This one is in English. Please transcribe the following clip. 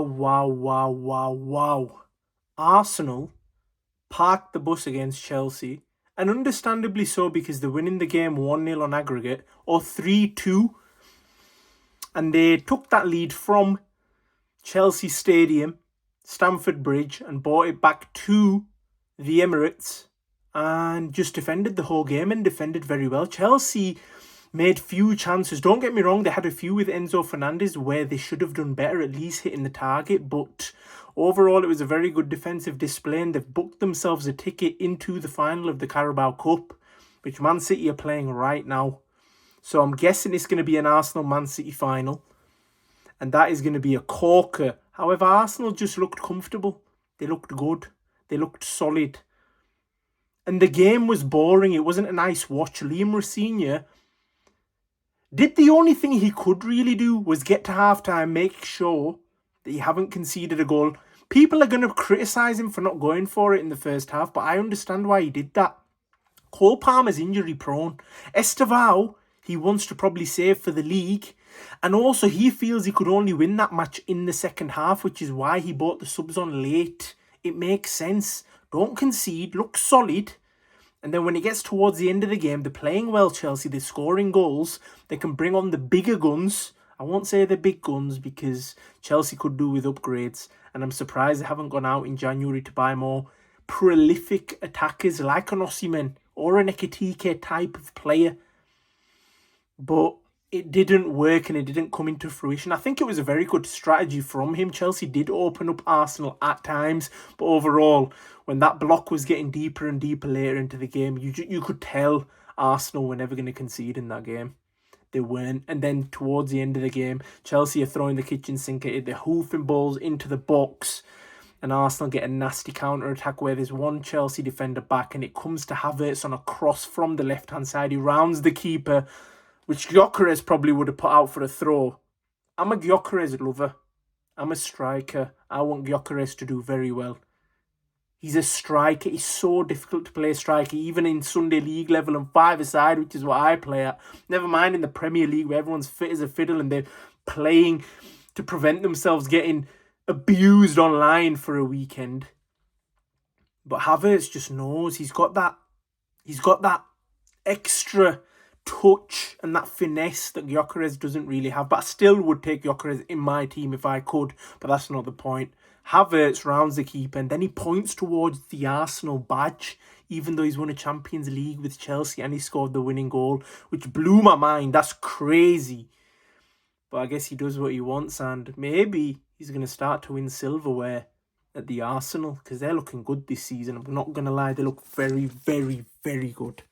Wow. Arsenal parked the bus against Chelsea, and understandably so because they're winning the game 1-0 on aggregate or 3-2, and they took that lead from Chelsea Stadium, Stamford Bridge, and brought it back to the Emirates and just defended the whole game and defended very well. Chelsea made few chances. Don't get me wrong, they had a few with Enzo Fernandez where they should have done better, at least hitting the target, but overall it was a very good defensive display, and they've booked themselves a ticket into the final of the Carabao Cup, which Man City are playing right now. So I'm guessing it's going to be an Arsenal-Man City final, and that is going to be a corker. However, Arsenal just looked comfortable. They looked good. They looked solid. And the game was boring. It wasn't a nice watch. Liam Rossini did the only thing he could really do was get to halftime, make sure that he haven't conceded a goal. People are going to criticise him for not going for it in the first half, but I understand why he did that. Cole Palmer's injury prone. Estevao, he wants to probably save for the league. And also he feels he could only win that match in the second half, which is why he brought the subs on late. It makes sense. Don't concede, look solid. And then when it gets towards the end of the game, they're playing well, Chelsea. They're scoring goals. They can bring on the bigger guns. I won't say the big guns because Chelsea could do with upgrades. And I'm surprised they haven't gone out in January to buy more prolific attackers like an Osimhen or an Ekitike type of player. But it didn't work and it didn't come into fruition. I think it was a very good strategy from him. Chelsea did open up Arsenal at times, but overall, when that block was getting deeper and deeper later into the game, you could tell Arsenal were never going to concede in that game. They weren't. And then towards the end of the game, Chelsea are throwing the kitchen sink at it. They're hoofing balls into the box, and Arsenal get a nasty counter-attack where there's one Chelsea defender back, and it comes to Havertz on a cross from the left-hand side. He rounds the keeper, which Gyökeres probably would have put out for a throw. I'm a Gyökeres lover. I'm a striker. I want Gyökeres to do very well. He's a striker. He's so difficult to play striker, even in Sunday League level and five-a-side, which is what I play at. Never mind in the Premier League where everyone's fit as a fiddle and they're playing to prevent themselves getting abused online for a weekend. But Havertz just knows he's got that extra touch and that finesse that Gyökeres doesn't really have. But I still would take Gyökeres in my team if I could, but that's not the point. Havertz rounds the keeper and then he points towards the Arsenal badge, even though he's won a Champions League with Chelsea and he scored the winning goal, which blew my mind. That's crazy. But I guess he does what he wants, and maybe he's going to start to win silverware at the Arsenal because they're looking good this season. I'm not going to lie, they look very, very, very good.